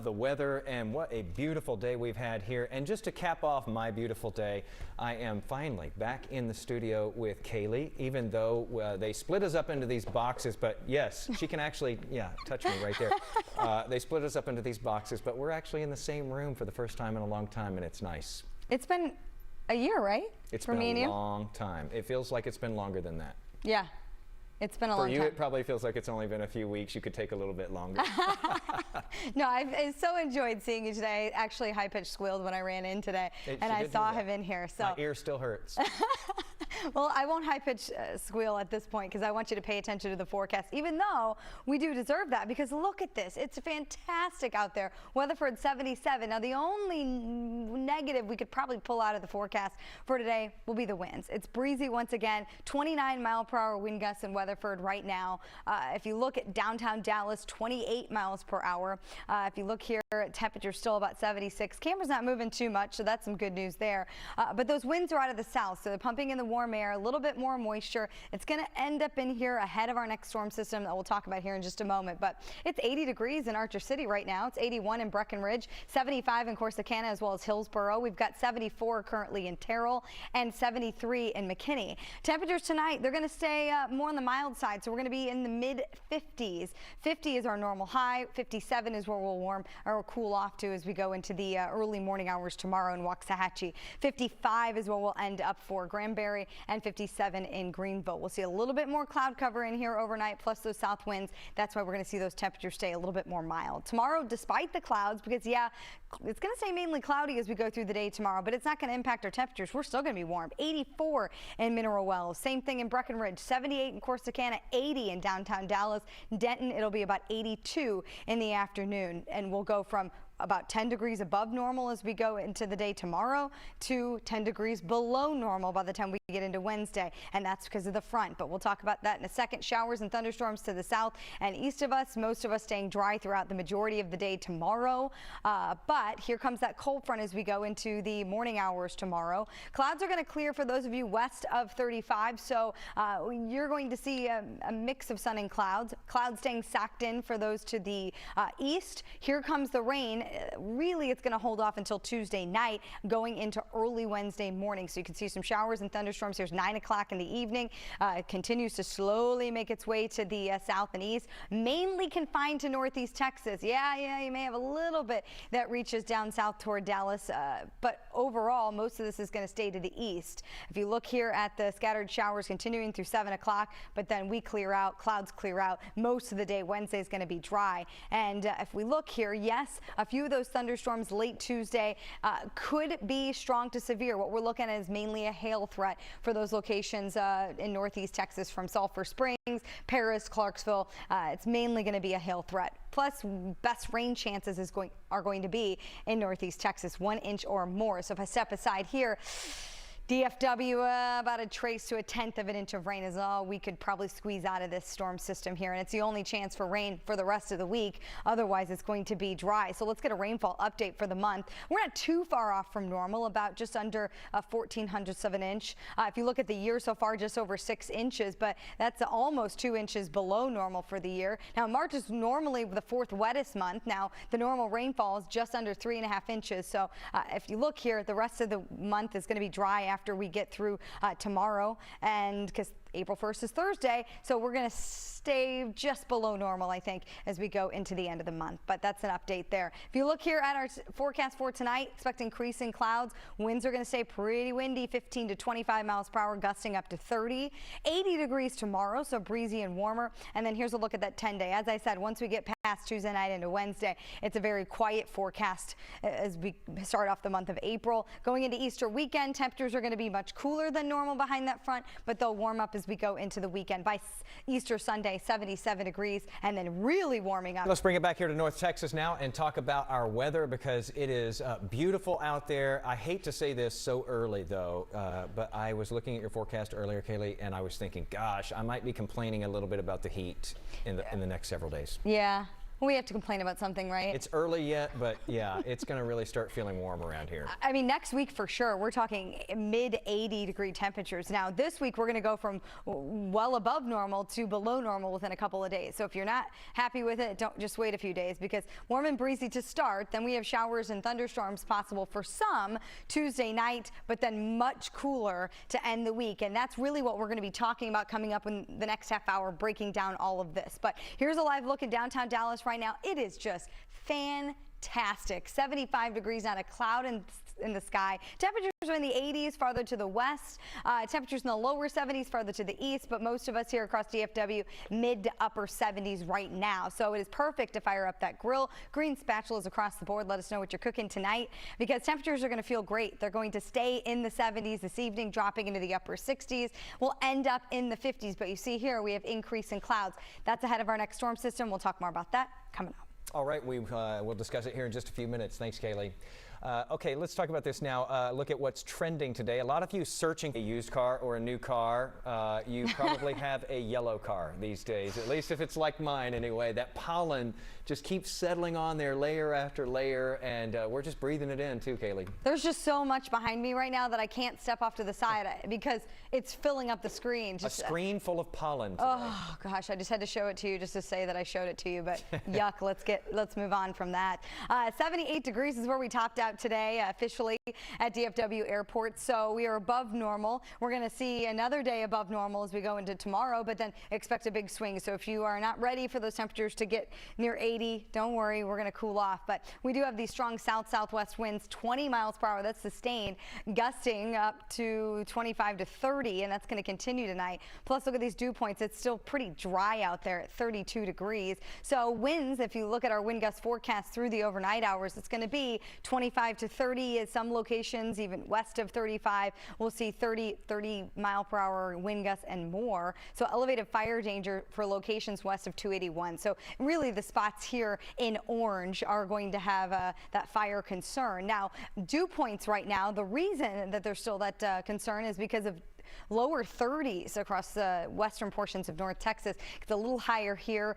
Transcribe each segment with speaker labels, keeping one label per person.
Speaker 1: the weather, and what a beautiful day we've had here. And just to cap off my beautiful day, I am finally back in the studio with Kalee, even though they split us up into these boxes. But yes, she can actually, yeah, touch me right there. They split us up into these boxes, but we're actually in the same room for the first time in a long time, and it's nice.
Speaker 2: It's been a year, right?
Speaker 1: It's been a long time. It feels like it's been longer than that.
Speaker 2: Yeah. It's been a long time.
Speaker 1: For you, it probably feels like it's only been a few weeks. You could take a little bit longer.
Speaker 2: No, I so enjoyed seeing you today. Actually, high-pitched squealed when I ran in today, and I saw him in here. So
Speaker 1: my ear still hurts.
Speaker 2: Well, I won't high-pitch squeal at this point because I want you to pay attention to the forecast, even though we do deserve that, because look at this. It's fantastic out there. Weatherford 77. Now, the only negative we could probably pull out of the forecast for today will be the winds. It's breezy once again, 29-mile-per-hour wind gusts in Weatherford right now. If you look at downtown Dallas, 28 miles per hour. If you look here, temperature's still about 76. Camera's not moving too much, so that's some good news there. But those winds are out of the south, so they're pumping in the warm air, a little bit more moisture. It's going to end up in here ahead of our next storm system that we'll talk about here in just a moment. But it's 80 degrees in Archer City right now. It's 81 in Breckenridge, 75 in Corsicana, as well as Hillsborough. We've got 74 currently in Terrell and 73 in McKinney. Temperatures tonight, they're going to stay more on the mild side, so we're going to be in the mid-50s. 50 is our normal high. 57 is where we'll warm or cool off to as we go into the early morning hours tomorrow in Waxahachie. 55 is where we'll end up for Granbury, and 57 in Greenville. We'll see a little bit more cloud cover in here overnight, plus those south winds. That's why we're going to see those temperatures stay a little bit more mild. Tomorrow, despite the clouds, because yeah, it's going to stay mainly cloudy as we go through the day tomorrow, but it's not going to impact our temperatures. We're still going to be warm. 84 in Mineral Wells. Same thing in Breckenridge. 78 in Corsicana. 80 in downtown Dallas. Denton, it'll be about 82 in the afternoon, and we'll go from about 10 degrees above normal as we go into the day tomorrow to 10 degrees below normal by the time we get into Wednesday, and that's because of the front. But we'll talk about that in a second. Showers and thunderstorms to the south and east of us, most of us staying dry throughout the majority of the day tomorrow. But here comes that cold front as we go into the morning hours tomorrow. Clouds are going to clear for those of you west of 35, so you're going to see a mix of sun and clouds. Clouds staying socked in for those to the east. Here comes the rain. Really, it's going to hold off until Tuesday night, going into early Wednesday morning. So you can see some showers and thunderstorms. Here's 9 o'clock in the evening. It continues to slowly make its way to the south and east, mainly confined to northeast Texas. Yeah, you may have a little bit that reaches down south toward Dallas, but overall, most of this is going to stay to the east. If you look here at the scattered showers continuing through 7 o'clock, but then we clear out, clouds clear out most of the day. Wednesday is going to be dry. And if we look here, yes, a few of those thunderstorms late Tuesday could be strong to severe. What we're looking at is mainly a hail threat for those locations in northeast Texas, from Sulphur Springs, Paris, Clarksville. It's mainly going to be a hail threat. Plus, best rain chances are going to be in northeast Texas, 1 inch or more. So if I step aside here, DFW, about a trace to a 1/10 of an inch of rain is all we could probably squeeze out of this storm system here, and it's the only chance for rain for the rest of the week. Otherwise, it's going to be dry. So let's get a rainfall update for the month. We're not too far off from normal, about just under 1/1400ths of an inch. If you look at the year so far, just over 6 inches, but that's almost 2 inches below normal for the year. Now, March is normally the 4th wettest month. Now, the normal rainfall is just under 3.5 inches. So if you look here, the rest of the month is going to be dry after we get through tomorrow, and because April 1st is Thursday, so we're going to stay just below normal, I think, as we go into the end of the month. But that's an update there. If you look here at our forecast for tonight, expect increasing clouds. Winds are going to stay pretty windy, 15 to 25 miles per hour, gusting up to 30. 80 degrees tomorrow, so breezy and warmer. And then here's a look at that 10-day. As I said, once we get past Tuesday night into Wednesday, it's a very quiet forecast as we start off the month of April. Going into Easter weekend, temperatures are going to be much cooler than normal behind that front, but they'll warm up as we go into the weekend. By Easter Sunday, 77 degrees, and then really warming up.
Speaker 1: Let's bring it back here to North Texas now and talk about our weather, because it is beautiful out there. I hate to say this so early, though, but I was looking at your forecast earlier, Kalee, and I was thinking, gosh, I might be complaining a little bit about the heat in the next several days.
Speaker 2: Yeah. We have to complain about something, right?
Speaker 1: It's early yet, but yeah, it's going to really start feeling warm around here.
Speaker 2: I mean, next week for sure, we're talking mid 80-degree temperatures. Now, this week we're going to go from well above normal to below normal within a couple of days. So if you're not happy with it, don't just wait a few days, because warm and breezy to start. Then we have showers and thunderstorms possible for some Tuesday night, but then much cooler to end the week. And that's really what we're going to be talking about coming up in the next half hour, breaking down all of this. But here's a live look at downtown Dallas right now. It is just fantastic. 75 degrees, not a cloud in the sky. Temperatures are in the 80s farther to the west. Temperatures in the lower 70s farther to the east, but most of us here across DFW mid to upper 70s right now. So it is perfect to fire up that grill. Green spatulas across the board. Let us know what you're cooking tonight, because temperatures are going to feel great. They're going to stay in the 70s this evening, dropping into the upper 60s. We'll end up in the 50s, but you see here we have increase in clouds. That's ahead of our next storm system. We'll talk more about that coming up.
Speaker 1: All right, we'll discuss it here in just a few minutes. Thanks, Kalee. Okay, let's talk about this now. Look at what's trending today. A lot of you searching a used car or a new car. You probably have a yellow car these days, at least if it's like mine anyway. That pollen just keeps settling on there layer after layer, and we're just breathing it in too, Kalee.
Speaker 2: There's just so much behind me right now that I can't step off to the side because it's filling up the screen.
Speaker 1: A screen full of pollen today.
Speaker 2: Oh gosh, I just had to show it to you just to say that I showed it to you, but yuck, let's move on from that. 78 degrees is where we topped out today officially at DFW Airport, so we are above normal. We're going to see another day above normal as we go into tomorrow, but then expect a big swing. So if you are not ready for those temperatures to get near 80, don't worry, we're going to cool off. But we do have these strong south-southwest winds, 20 miles per hour. That's sustained, gusting up to 25 to 30, and that's going to continue tonight. Plus, look at these dew points. It's still pretty dry out there at 32 degrees. So winds, if you look at our wind gust forecast through the overnight hours, it's going to be 25 to 30 at some locations, even west of 35. We'll see 30 mile per hour wind gusts and more. So elevated fire danger for locations west of 281. So really the spots here in orange are going to have that fire concern. Now, dew points right now, the reason that there's still that concern is because of lower 30s across the western portions of North Texas. It's a little higher here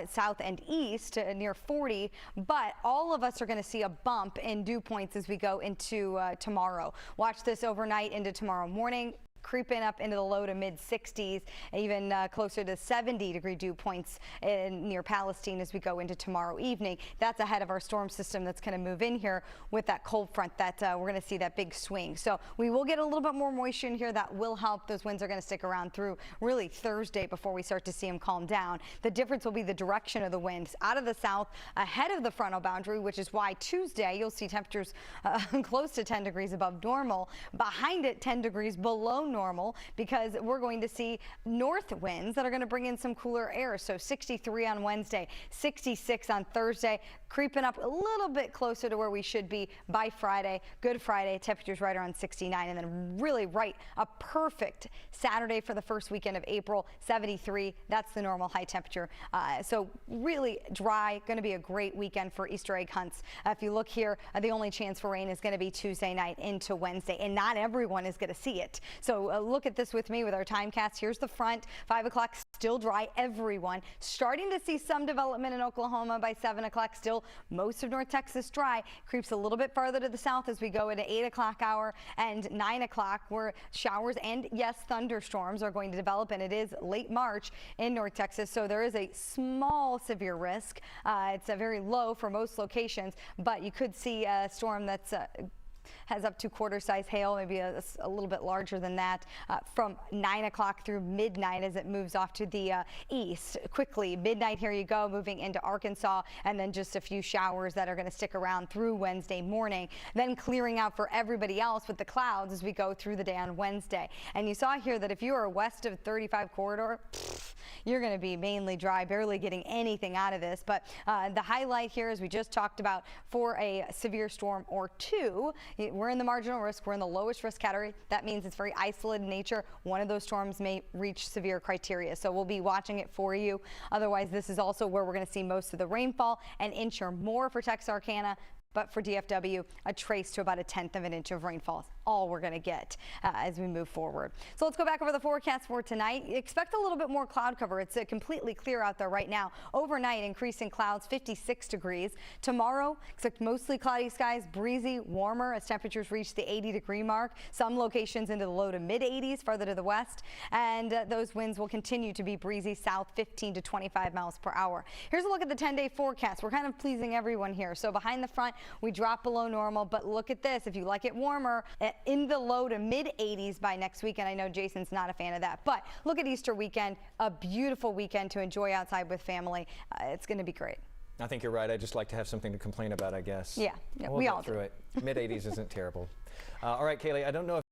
Speaker 2: south and east near 40, but all of us are going to see a bump in dew points as we go into tomorrow. Watch this overnight into tomorrow morning, creeping up into the low to mid 60s, even closer to 70-degree dew points near Palestine as we go into tomorrow evening. That's ahead of our storm system that's going to move in here with that cold front that we're going to see that big swing. So we will get a little bit more moisture in here. That will help. Those winds are going to stick around through really Thursday before we start to see them calm down. The difference will be the direction of the winds out of the south ahead of the frontal boundary, which is why Tuesday you'll see temperatures close to 10 degrees above normal. Behind it, 10 degrees below normal, because we're going to see north winds that are going to bring in some cooler air. So 63 on Wednesday, 66 on Thursday, creeping up a little bit closer to where we should be by Friday. Good Friday, temperatures right around 69, and then really right a perfect Saturday for the first weekend of April, 73. That's the normal high temperature. So really dry, going to be a great weekend for Easter egg hunts. If you look here, the only chance for rain is going to be Tuesday night into Wednesday, and not everyone is going to see it. So look at this with me with our time cast. Here's the front, 5 o'clock, still dry, everyone. Starting to see some development in Oklahoma by 7 o'clock, still most of North Texas dry. Creeps a little bit farther to the south as we go into 8 o'clock hour and 9 o'clock, where showers and yes, thunderstorms are going to develop, and it is late March in North Texas, so there is a small severe risk. It's a very low for most locations, but you could see a storm that's has up to quarter-size hail, maybe a little bit larger than that, from 9 o'clock through midnight as it moves off to the east. Quickly, midnight, here you go, moving into Arkansas, and then just a few showers that are going to stick around through Wednesday morning, then clearing out for everybody else with the clouds as we go through the day on Wednesday. And you saw here that if you are west of 35 corridor, you're going to be mainly dry, barely getting anything out of this. But the highlight here, as we just talked about, for a severe storm or two, we're in the marginal risk. We're in the lowest risk category. That means it's very isolated in nature. One of those storms may reach severe criteria, so we'll be watching it for you. Otherwise, this is also where we're going to see most of the rainfall, an inch or more for Texarkana, but for DFW, a trace to about 1/10 of an inch of rainfall. all we're going to get as we move forward. So let's go back over the forecast for tonight. Expect a little bit more cloud cover. It's completely clear out there right now. Overnight, increasing clouds, 56 degrees. Tomorrow, expect mostly cloudy skies, breezy, warmer as temperatures reach the 80-degree mark. Some locations into the low to mid 80s further to the west. And those winds will continue to be breezy south, 15 to 25 miles per hour. Here's a look at the 10-day forecast. We're kind of pleasing everyone here. So behind the front, we drop below normal. But look at this. If you like it warmer, in the low to mid 80s by next weekend. I know Jason's not a fan of that. But look at Easter weekend. A beautiful weekend to enjoy outside with family. It's going to be great.
Speaker 1: I think you're right. I just like to have something to complain about, I guess.
Speaker 2: Yeah,
Speaker 1: we'll
Speaker 2: we
Speaker 1: get
Speaker 2: all
Speaker 1: through
Speaker 2: do.
Speaker 1: it. Mid 80s isn't terrible. All right, Kalee, I don't know if